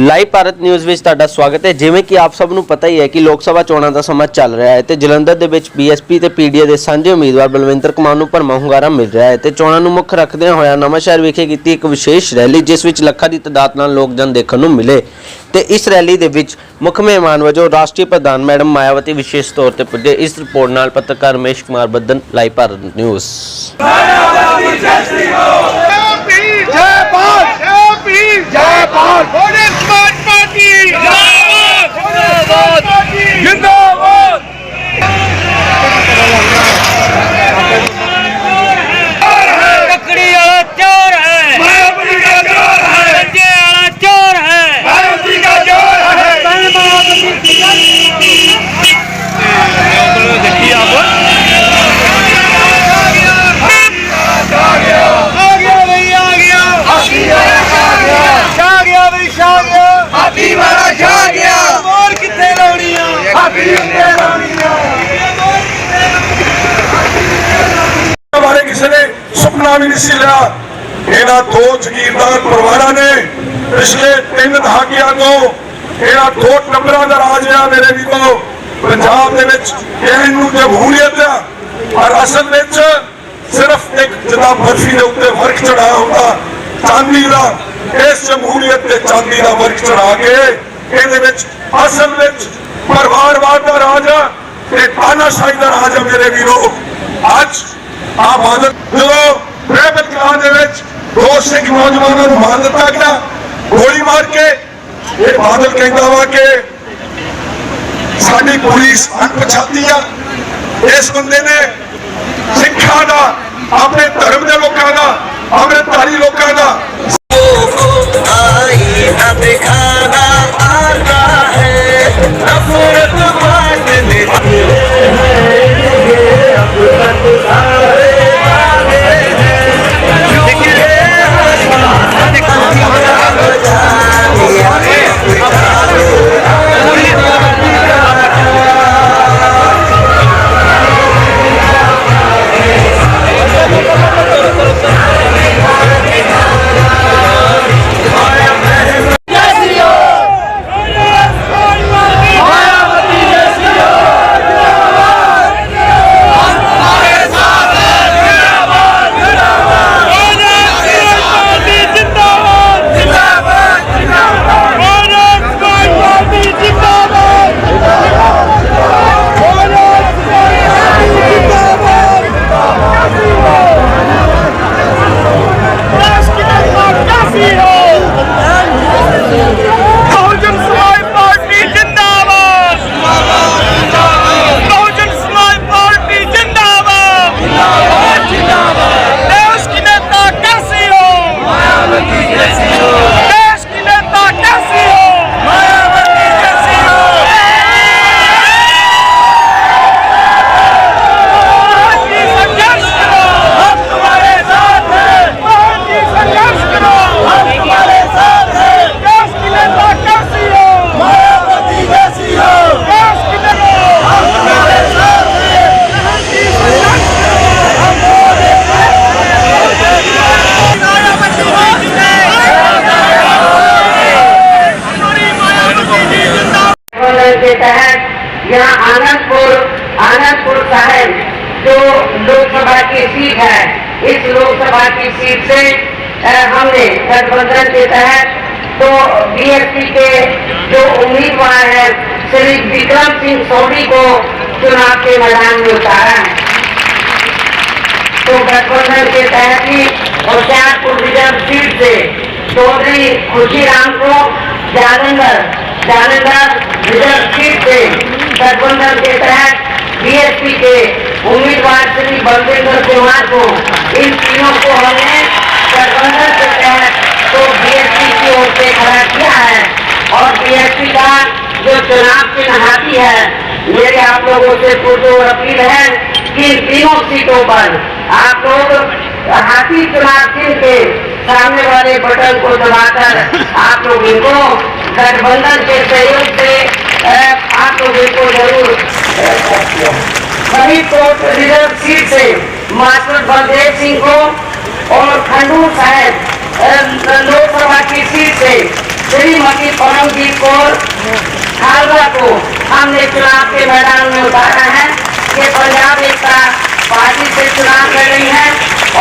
Live Bharat news ਵਿੱਚ ਤੁਹਾਡਾ ਸਵਾਗਤ ਹੈ। ਜਿਵੇਂ ਕਿ ਆਪ ਸਭ ਨੂੰ ਪਤਾ ਹੀ ਹੈ ਕਿ ਲੋਕ ਸਭਾ ਚੋਣਾਂ ਦਾ ਸਮਾਂ ਚੱਲ ਰਿਹਾ ਹੈ ਤੇ ਜਲੰਧਰ ਦੇ ਵਿੱਚ ਬੀਐਸਪੀ ਤੇ ਪੀਡੀਏ ਦੇ ਸਾਂਝੇ ਉਮੀਦਵਾਰ ਬਲਵਿੰਦਰ ਕੁਮਾਰ ਨੂੰ ਭਰਵਾਂ ਹੁੰਗਾਰਾ ਮਿਲ ਰਿਹਾ ਹੈ ਤੇ ਚੋਣਾਂ ਨੂੰ ਮੁੱਖ ਰੱਖਦਿਆਂ ਹੋਇਆ ਨਵਾਂਸ਼ਹਿਰ ਵਿਖੇ ਕੀਤੀ ਇੱਕ ਵਿਸ਼ੇਸ਼ ਰੈਲੀ ਜਿਸ ਵਿੱਚ ਲੱਖਾਂ ਦੀ ਤਾਦਾਦ ਨਾਲ ਲੋਕਜਨ ਦੇਖਣ ਨੂੰ ਮਿਲੇ ਤੇ ਇਸ ਰੈਲੀ ਦੇ ਵਿੱਚ ਮੁੱਖ ਮਹਿਮਾਨ ਵਜੋਂ ਰਾਸ਼ਟਰੀ ਪ੍ਰਧਾਨ ਮੈਡਮ ਮਾਇਆਵਤੀ ਵਿਸ਼ੇਸ਼ ਤੌਰ ਤੇ ਪੁੱਜੇ। ਇਸ ਰਿਪੋਰਟ ਨਾਲ ਪੱਤਰਕਾਰ ਰਮੇਸ਼ ਕੁਮਾਰ ਬੱਦਨ, ਲਾਈਵ ਭਾਰਤ ਨਿਊਜ਼। हमारे किसी ने सुपना भी नहीं लिया। इन्होंने दो जगीरदार परिवारों ने पिछले 3 दहाकियां तो इन्होंने 2 टब्बरां दा राज है। मेरे वीरों, पंजाब दे विच इहनूं जमहूरीयत और असल विच सिर्फ एक जिदा बर्फी के उत्ते वर्क चढ़ाया होता चांदी का, इस जमहूरीयत ते चांदी का वर्क चढ़ा के इहदे विच असल विच परिवारवाद का राज है, तानाशाही का राज है। मेरे वीरों, अज आप बादल जो ट्रैफिक कला दे विच 2 सिख नौजवानों को मार दिता गया गोली मार के। ये बादल कहता वा कि साडी पुलिस अनपछाती आ। इस बंदे ने सिखा का, अपने धर्म के लोगों का, अमृतधारी लोगों का के तहत यहाँ आनंदपुर साहिब जो लोकसभा की सीट है, इस लोकसभा की सीट से हमने गठबंधन के तहत तो बीएसपी के जो उम्मीदवार है श्री विक्रम सिंह सोढ़ी को चुनाव के मैदान में उतारा है। तो गठबंधन के तहत ही होशियारपुर रिजर्व सीट से चौधरी खुशीराम को जालंधर रिजर्व सीट से गठबंधन के तहत बीएसपी के उम्मीदवार श्री बलविंदर कुमार को, इन तीनों को हमने गठबंधन के तहत तो बीएसपी की ओर से खड़ा किया है। और बीएसपी का जो चुनाव चिन्ह हाथी है, मेरे आप लोगों से पुरजोर अपील है कि इन तीनों सीटों पर आप लोग हाथी चुनाव चिन्ह के सामने वाले बटन को दबाकर आप लोग इनको गठबंधन के सहयोग से आप लोग इनको जरूर फरीदकोट रिजर्व सीट से मास्टर बलदेव सिंह को और खंडूर साहब लोकसभा की सीट से श्रीमती परमजीत कौर खालसा को हमने चुनाव के मैदान में उतारा है। ये पंजाब एकता पार्टी से चुनाव लड़ रही है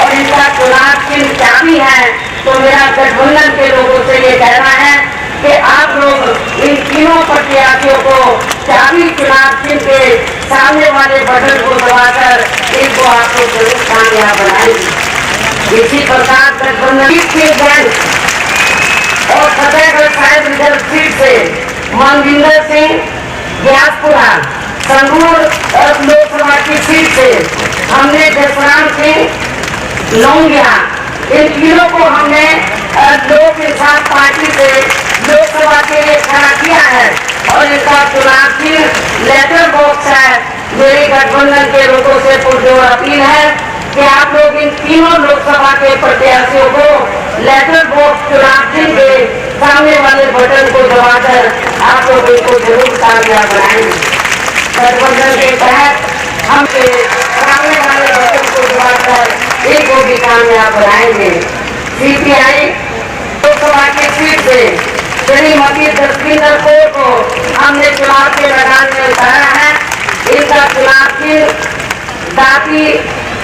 और इनका चुनाव चिन्ह चाबी है। तो मेरा गठबंधन के लोगों से ये कहना है कि आप लोग इन तीनों प्रत्याशियों को चाबी चुनाव चिन्ह के सामने वाले बटन को दबाकर इनको आप लोग जरूर कामयाब बनाएंगे। इसी प्रकार गठबंधन और फतेहगढ़ साहिब रिजर्व सीट से मनविंदर सिंह ग्यासपुरा, संगरूर लोकसभा की सीट से हमने जसराम सिंह लौंगिया, इन तीनों को हमने लोक इंसाफ पार्टी से लोकसभा के लिए खड़ा किया है और इनका चुनाव चिन्ह लेटर बॉक्स है। मेरी गठबंधन के लोगों से पुरजोर अपील है कि आप लोग इन तीनों लोकसभा के प्रत्याशियों को लेटर बॉक्स चुनाव चिन्ह के सामने वाले बटन को दबाकर आप लोग इनको जरूर कामयाब बनाएंगे। गठबंधन के तहत हम सामने वाले बटन को दबाकर इनको भी कामयाब बनाएंगे। सीपीआई लोकसभा की सीट से श्रीमती जसविंदर कौर को हमने चुनाव के मैदान में उतारा है। इनका चुनाव चिन्ह दाती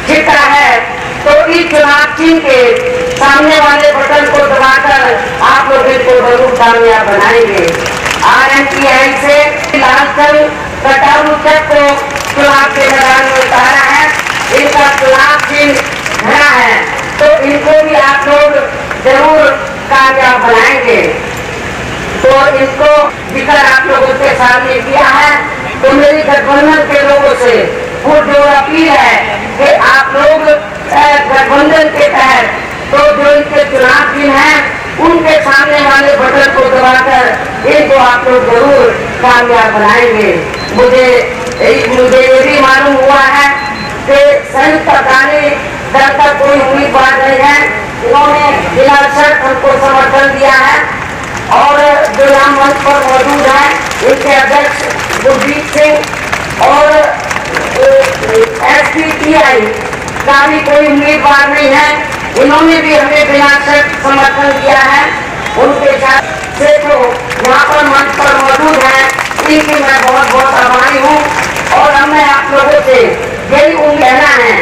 छिटा है। तो इस चुनाव चिन्ह के सामने वाले बटन को दबाकर आप लोग इनको जरूर कामयाब बनाएंगे। RMPI से लालचंद कटारू चक को चुनाव के मैदान में उतारा है। इनका चुनाव चिन्ह घड़ा है। तो इनको भी आप लोग जरूर कामयाब बनाएंगे। तो इसको जिक्र आप लोगों के सामने किया है। तो मेरी गठबंधन के लोगों से पुरजोर अपील है कि आप लोग गठबंधन के तहत तो जो इनके चुनाव चिन्ह हैं उनके सामने वाले बटन को दबाकर इनको आप लोग जरूर कामयाब बनाएंगे। मुझे ये भी मालूम हुआ है कि संयुक्त अकाली दल का कोई उम्मीदवार नहीं है। इन्होंने बिना शर्त हमको समर्थन दिया है और जो यहाँ मंच पर मौजूद है इनके अध्यक्ष गुरजीत सिंह और SPTI का भी कोई उम्मीदवार नहीं है। इन्होंने भी हमें बिना शर्त समर्थन दिया है। उनके साथ से जो यहाँ पर मंच पर मौजूद है इनकी मैं बहुत बहुत आभारी हूँ और हमें आप लोगों से यही उम्मीद कहना है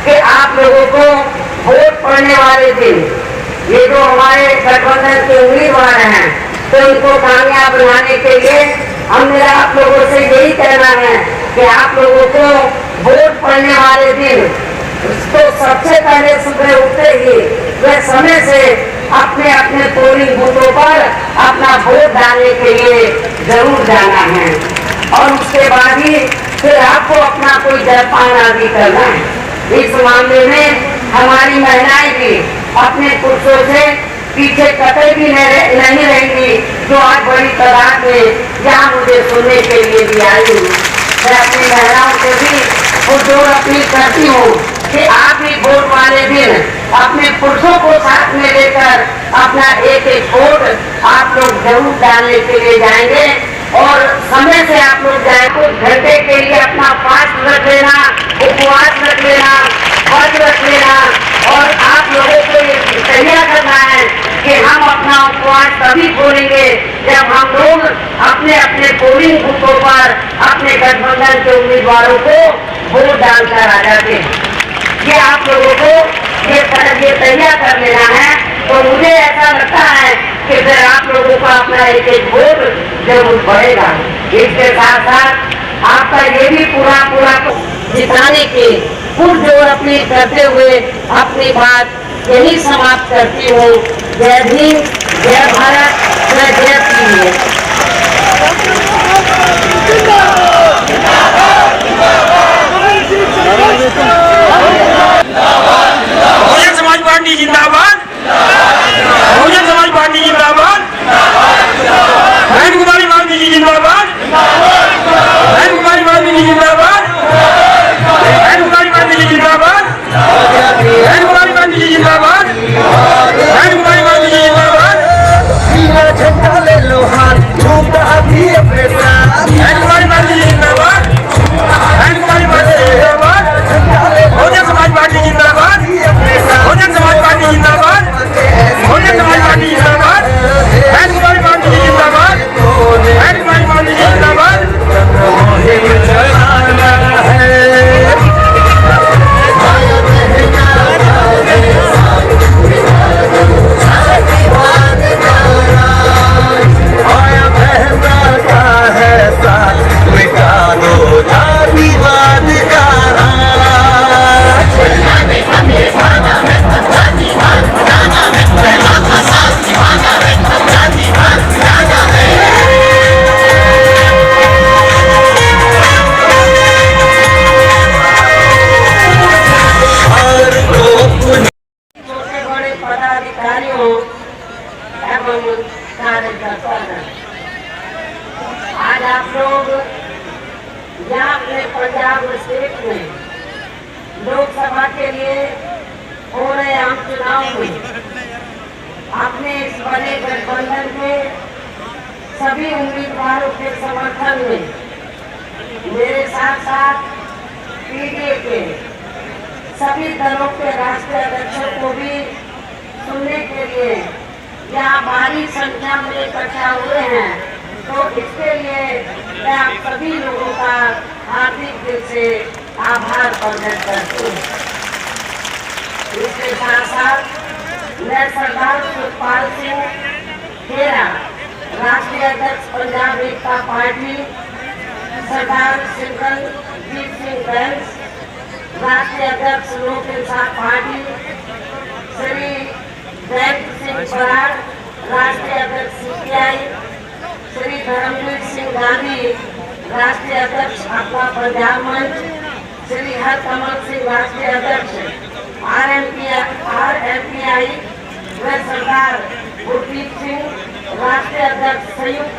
कि आप लोगों को वोट पड़ने वाले दिन ये जो हमारे गठबंधन के उम्मीदवार हैं तो इनको कामयाब बनाने के लिए हमने आप लोगों से यही कहना है कि आप लोगों को वोट पड़ने वाले दिन तो सबसे पहले सुबह उठते ही वे समय से अपने अपने पोलिंग बूथों पर अपना वोट डालने के लिए जरूर जाना है और उसके बाद ही फिर आपको अपना कोई जलपान आदि करना है। इस मामले में हमारी महिलाएं भी अपने पुरुषों से पीछे कतई भी नहीं रहेंगी जो आज बड़ी तादाद में यहाँ मुझे सुनने के लिए भी आई हूँ। मैं अपनी महिलाओं से भी पुरजोर अपील करती हूँ कि आप भी वोट वाले दिन अपने पुरुषों को साथ में लेकर अपना एक एक वोट आप लोग जरूर डालने के लिए जाएंगे और समय से आप लोग जाए कुछ घंटे के लिए अपना फास्ट रख लेना, उपवास रख लेना, व्रत रख लेना और आप लोगों को ये तैयार करना है कि हम अपना उपवास तभी खोलेंगे जब हम लोग अपने अपने पोलिंग बूथों पर अपने गठबंधन के उम्मीदवारों को वोट डालकर आ जाते हैं। ये आप लोगों को ये तैयार कर लेना है। तो मुझे ऐसा लगता है कि फिर आप लोगों का अपना एक एक वोट जरूर बढ़ेगा। इसके साथ साथ आपका ये भी पूरा जिताने की पुरजोर अपील करते हुए अपनी बात यही समाप्त करती हूँ। जय भीम, जय भारत, जय पीएम। बहुजन समाज पार्टी जिंदाबाद, बहुजन समाज पार्टी जिंदाबाद, बहन कुमारी मालवी जी जिंदाबाद, बहन कुमारी मालवी जी जिंदाबाद, बहन कुमारी मालवी जी जिंदाबाद, बहन कुमारी मालवी जी जिंदाबाद, बहन कुमारी मालवी जी जिंदाबाद। झंडा ले लो हाथ, झूमता भी अपने साथ। यहाँ अपने पंजाब स्टेट में लोकसभा के लिए हो रहे आम चुनाव में अपने इस बड़े गठबंधन के सभी उम्मीदवारों के समर्थन में मेरे साथ साथ पीडीए के सभी दलों के राष्ट्रीय अध्यक्षों को भी सुनने के लिए यहाँ भारी संख्या में इकट्ठा हुए हैं, तो इसके लिए मैं आप सभी लोगों का हार्दिक दिल से आभार प्रकट करती हूँ। इसके साथ साथ मैं सरदार सुखपाल सिंह खेरा, राष्ट्रीय अध्यक्ष पंजाब एकता पार्टी, सरदार सिमरनजीत सिंह बैंस, राष्ट्रीय अध्यक्ष लोक इंसाफ पार्टी, श्री जयंत सिंह बराड़, राष्ट्रीय अध्यक्ष सीपीआई, श्री धर्मवीर सिंह गांधी, राष्ट्रीय अध्यक्ष अपना पंजाब मंच, श्री हरकमल सिंह, राष्ट्रीय अध्यक्ष आरएमपीआई व सरदार गुरदीप सिंह, राष्ट्रीय अध्यक्ष संयुक्त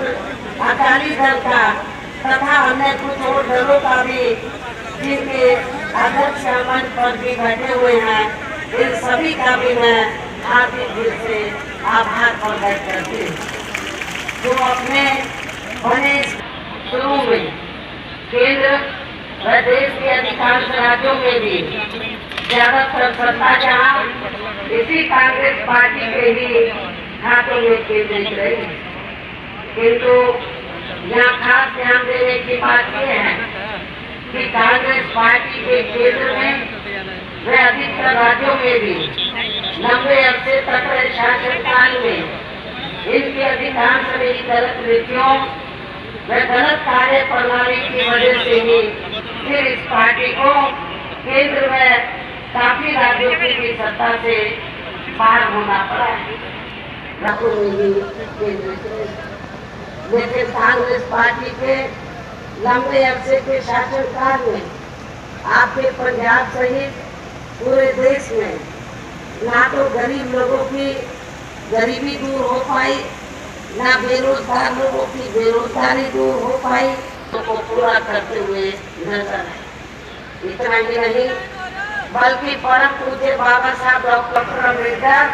अकाली दल का, तथा अन्य कुछ और दलों का भी जिनके अध्यक्ष मंच पर भी बैठे हुए हैं, इन सभी का भी मैं हार्दिक दिल से आभार प्रकट करती हूँ, जो अपने बने शुरू में केंद्र व देश के अधिकांश राज्यों में भी ज्यादातर सत्ता जहाँ इसी कांग्रेस पार्टी के ही हाथों में केंद्रित रही, किंतु यहाँ खास ध्यान देने की बात यह है कि कांग्रेस पार्टी के केंद्र में व अधिकतर राज्यों में भी लंबे अरसे तक शासनकाल में इनके अधिकांश मेरी गलत नीतियों व गलत कार्य प्रणाली की वजह से ही फिर इस पार्टी को केंद्र में काफी राज्यों की भी सत्ता से पार होना पड़ा है। लेकिन कांग्रेस पार्टी के लंबे अरसे के शासनकाल में आपके पंजाब सहित पूरे देश में ना तो गरीब लोगों की गरीबी दूर हो पाई, ना बेरोजगार लोगों की बेरोजगारी दूर हो पाई, तो पूरा करते हुए नजर आए। इतना ही नहीं बल्कि परम पूज्य बाबा साहब डॉक्टर अम्बेडकर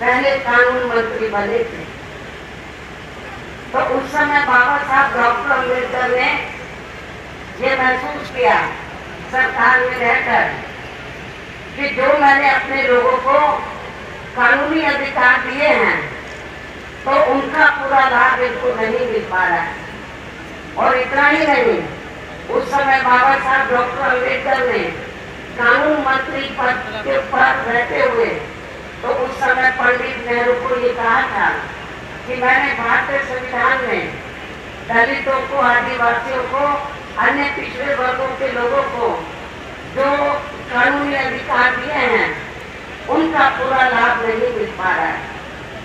पहले कानून मंत्री बने थे, तो उस समय बाबा साहब डॉक्टर अम्बेडकर ने ये महसूस किया सरकार में रहकर कि जो मैंने अपने लोगों को कानूनी अधिकार दिए हैं तो उनका पूरा लाभ इनको नहीं मिल पा रहा है। और इतना ही नहीं, उस समय बाबा साहब डॉक्टर अम्बेडकर ने कानून मंत्री पद के ऊपर रहते हुए तो उस समय पंडित नेहरू को ये कहा था कि मैंने भारतीय संविधान में दलितों को, आदिवासियों को, अन्य पिछड़े वर्गों के लोगों को जो कानूनी अधिकार दिए हैं उनका पूरा लाभ नहीं मिल पा रहा है।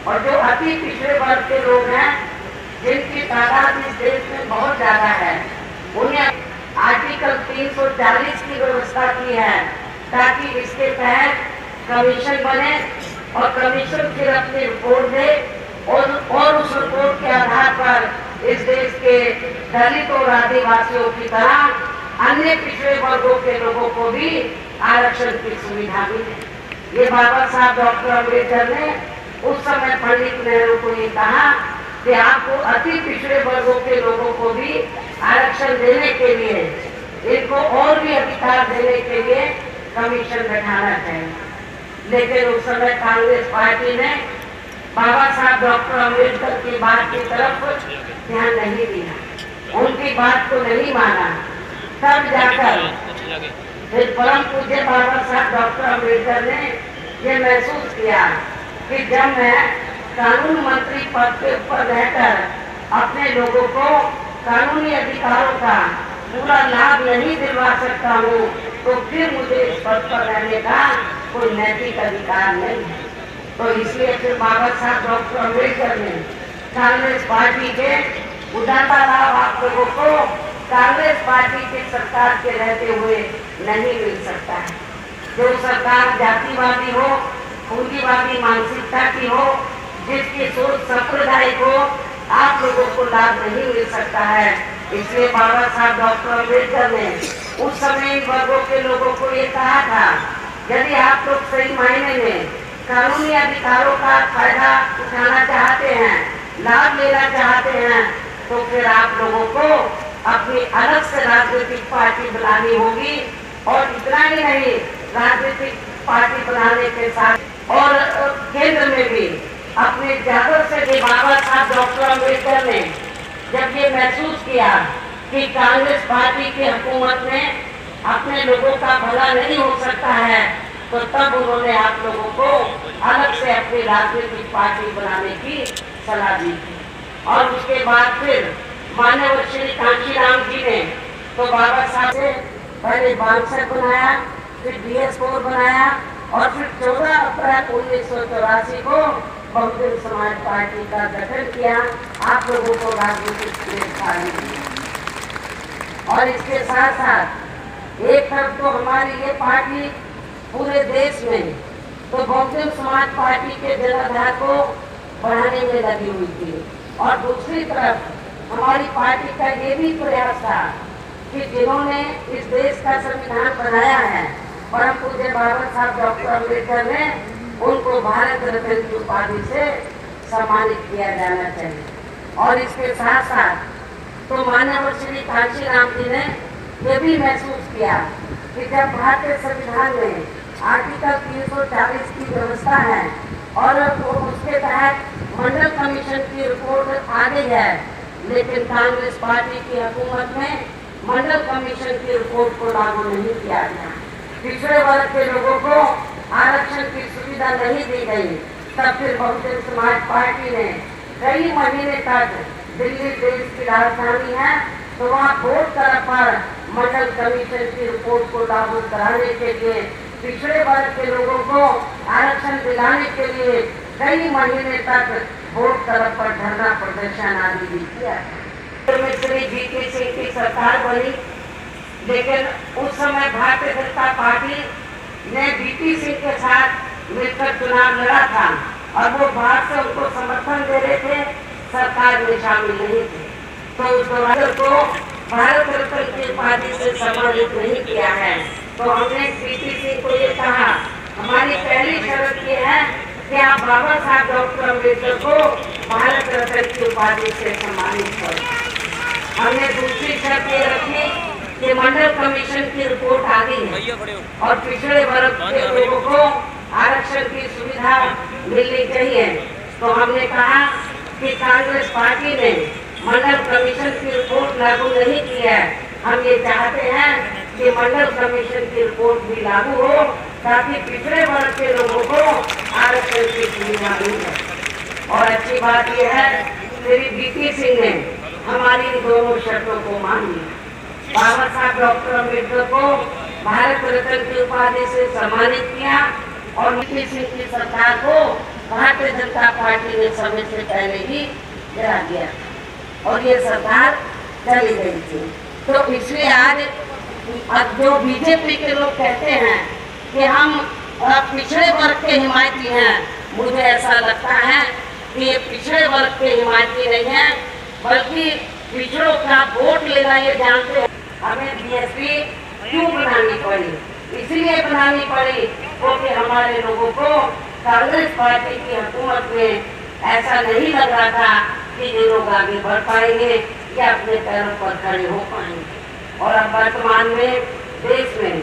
और जो अति पिछड़े वर्ग के लोग हैं जिनकी तादाद इस देश में बहुत ज्यादा है, उन्हें आर्टिकल 340 की व्यवस्था की है ताकि इसके तहत कमीशन बने और कमीशन फिर अपनी रिपोर्ट दे और उस रिपोर्ट के आधार पर इस देश के दलित और आदिवासियों की तरह अन्य पिछड़े वर्गों के लोगों को भी आरक्षण की सुविधा मिले। ये बाबा साहब डॉक्टर अम्बेडकर ने उस समय पंडित नेहरू को ये कहा कि आपको अति पिछड़े वर्गों के लोगों को भी आरक्षण देने के लिए, इनको और भी अधिकार देने के लिए कमीशन बैठाना चाहिए। लेकिन उस समय कांग्रेस पार्टी ने बाबा साहब डॉक्टर अम्बेडकर की बात की तरफ ध्यान नहीं दिया, उनकी बात को नहीं माना। तब जाकर फिर परम पूज्य बाबा साहब डॉक्टर अम्बेडकर ने ये महसूस किया कि जब मैं कानून मंत्री पद के ऊपर रहकर अपने लोगों को कानूनी अधिकारों का पूरा लाभ नहीं दिलवा सकता हूँ तो फिर मुझे इस पद पर रहने का कोई नैतिक अधिकार नहीं है। तो इसलिए फिर बाबा साहब डॉक्टर अम्बेडकर ने कांग्रेस पार्टी के उदारता लाभ आप लोगों को कांग्रेस पार्टी की सरकार के रहते हुए नहीं मिल सकता है। जो सरकार जातिवादी हो, पूंजीवादी मानसिकता की हो, जिसकी सोच सांप्रदायिक हो, आप लोगों को लाभ नहीं मिल सकता है। इसलिए बाबा साहब डॉक्टर अम्बेडकर ने उस समय इन वर्गों के लोगों को ये कहा था, यदि आप लोग सही मायने में कानूनी अधिकारों का फायदा उठाना चाहते हैं, लाभ लेना चाहते हैं, तो फिर आप लोगों को अपनी अलग से राजनीतिक पार्टी बनानी होगी। और इतना ही नहीं, राजनीतिक पार्टी बनाने के साथ और केंद्र में भी अपने ज्यादा से भी बाबा साहब डॉक्टर अम्बेडकर ने जब ये महसूस किया कि कांग्रेस पार्टी की हुकूमत में अपने लोगों का भला नहीं हो सकता है, तो तब उन्होंने आप लोगों को अलग से अपनी राजनीतिक पार्टी बनाने की सलाह दी थी। और उसके बाद फिर माननीय श्री कांशीराम जी ने तो बाबा साहब से पहले बांसर बनाया, फिर DS4 बनाया और फिर 14 अप्रैल 1984 को बहुजन समाज पार्टी का गठन किया, आप लोगों को राजनीतिक प्लेटफॉर्म दिया। और इसके साथ साथ एक तरफ तो हमारी ये पार्टी पूरे देश में तो बहुजन समाज पार्टी के जनाधार को बढ़ाने में लगी हुई थी, और दूसरी तरफ हमारी पार्टी का ये भी प्रयास था कि जिन्होंने इस देश का संविधान बनाया है, परम पूज्य बाबा साहब डॉक्टर अम्बेडकर ने, उनको भारत रत्न की उपाधि से सम्मानित किया जाना चाहिए। और इसके साथ साथ तो माननीय श्री कांशीराम जी ने यह भी महसूस किया कि जब भारतीय संविधान में आर्टिकल 340 की व्यवस्था है और उसके तहत मंडल कमीशन की रिपोर्ट आ गई है, लेकिन कांग्रेस पार्टी की हुकूमत में मंडल कमीशन की रिपोर्ट को लागू नहीं किया गया, पिछड़े वर्ग के लोगों को आरक्षण की सुविधा नहीं दी गई, तब फिर बहुजन समाज पार्टी ने कई महीने तक, दिल्ली देश की राजधानी है तो वहाँ वोट तरह पर मंडल कमीशन की रिपोर्ट को लागू कराने के लिए, पिछड़े वर्ग के लोगों को आरक्षण दिलाने के लिए कई महीने तक वोट तरफ पर धरना प्रदर्शन आदि भी किया। श्री VP सिंह की सरकार बनी, लेकिन उस समय भारतीय जनता पार्टी ने VP सिंह के साथ मिलकर चुनाव लड़ा था और वो बाहर से उनको समर्थन दे रहे थे, सरकार में शामिल नहीं थे, तो उस दौरान को भारत रत्न की उपाधि से सम्मानित नहीं किया है। तो हमने VP सिंह को ये कहा, हमारी पहली शर्त ये है कि आप बाबा साहब डॉक्टर अम्बेडकर को भारत रत्न की उपाधि से सम्मानित करें। हमने दूसरी शर्त ये रखी कि मंडल कमीशन की रिपोर्ट आ गई है और पिछड़े वर्ग के लोगों को आरक्षण की सुविधा मिलनी चाहिए। तो हमने कहा कि कांग्रेस पार्टी ने मंडल कमीशन की रिपोर्ट लागू नहीं की है, हम ये चाहते हैं कि मंडल कमीशन की रिपोर्ट भी लागू हो ताकि पिछड़े वर्ग के लोगों को आरक्षण की सुविधा मिल जाए। और अच्छी बात यह है श्री VP सिंह ने हमारी इन दोनों शर्तों को मान लिया। बाबा साहब डॉक्टर अम्बेडकर को भारत रत्न की उपाधि से सम्मानित किया और VP सिंह की सरकार को भारतीय जनता पार्टी ने समय से पहले ही गिरा दिया और ये सरकार चली गई थी। तो इसलिए आज जो बीजेपी के लोग कहते हैं कि हम पिछड़े वर्ग के हिमायती हैं, मुझे ऐसा लगता है कि ये पिछड़े वर्ग के हिमायती नहीं है, बल्कि पिछड़ों का वोट लेना ये जानते हैं। हमें BSP क्यों बनानी पड़ी? इसलिए बनानी पड़ी क्योंकि हमारे लोगों को कांग्रेस पार्टी की हुकूमत में ऐसा नहीं लग रहा था कि ये लोग आगे बढ़ पाएंगे या अपने पैरों पर खड़े हो पाएंगे। और अब वर्तमान में देश में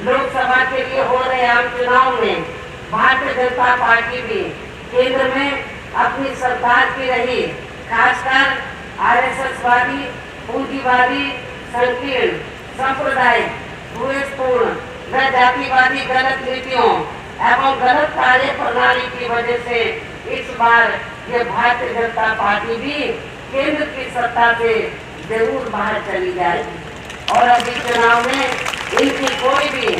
लोकसभा के लिए हो रहे आम चुनाव में भारतीय जनता पार्टी भी केंद्र में अपनी सरकार की रही, खासकर RSSवादी, पूंजीवादी, संकीर्ण, सांप्रदायिक, द्वेषपूर्ण व जातिवादी गलत नीतियों एवं गलत कार्य प्रणाली की वजह से इस बार ये भारतीय जनता पार्टी भी केंद्र की सत्ता से जरूर बाहर चली जाएगी। और अभी चुनाव में इनकी कोई भी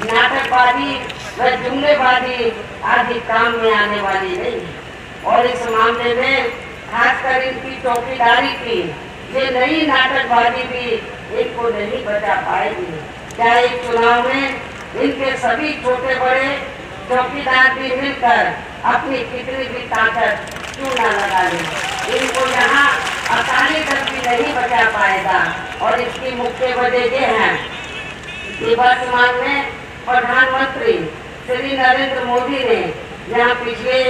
नाटकबाजी व जुमलेबाजी आदि काम में आने वाली नहीं। और इस मामले में खासकर इनकी चौकीदारी की ये नई नाटकबाजी भी इनको नहीं बचा पाएगी। चाहे इस चुनाव में इनके सभी छोटे बड़े चौकीदार भी मिलकर अपनी कितनी भी ताकत क्यों न लगा लें, इनको यहाँ अकाली दल भी नहीं बचा पाएगा। और इसकी मुख्य वजह ये है कि वर्तमान में प्रधानमंत्री श्री नरेंद्र मोदी ने यहाँ पिछले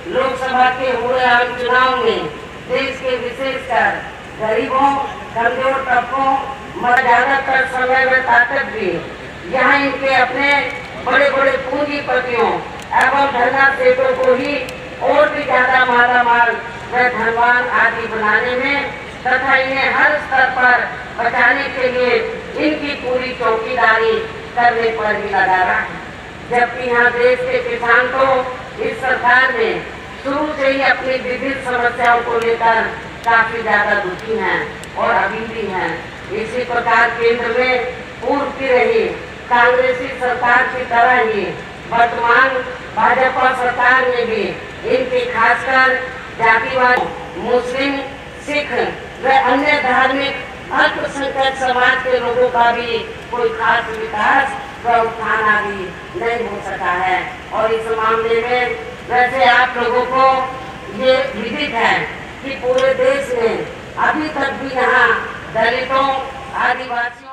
लोकसभा के हुए आम चुनाव में देश के विशेषकर गरीबों, कमजोर तबकों, ज्यादातर समय में ताकत दी। यहाँ इनके अपने बड़े बड़े पूंजीपतियों एवं धरना सेठों को ही और भी ज्यादा मालामाल व धनवान आदि बनाने में तथा इन्हें हर स्तर पर बचाने के लिए इनकी पूरी चौकीदारी करने पर भी लगा रहा है। जबकि यहाँ देश के किसान तो इस सरकार में शुरू से ही अपनी विभिन्न समस्याओं को लेकर काफी ज्यादा दुखी हैं और अभी भी हैं। इसी प्रकार केंद्र में पूर्व की रही कांग्रेसी सरकार की तरह ही वर्तमान भाजपा सरकार में भी इनकी खासकर जातिवाद, मुस्लिम, सिख व अन्य धार्मिक अल्पसंख्यक समाज के लोगों का भी कोई खास विकास व उत्थान आदि नहीं हो सका है। और इस मामले में वैसे आप लोगों को ये विदित है कि पूरे देश में अभी तक भी यहाँ दलितों, आदिवासी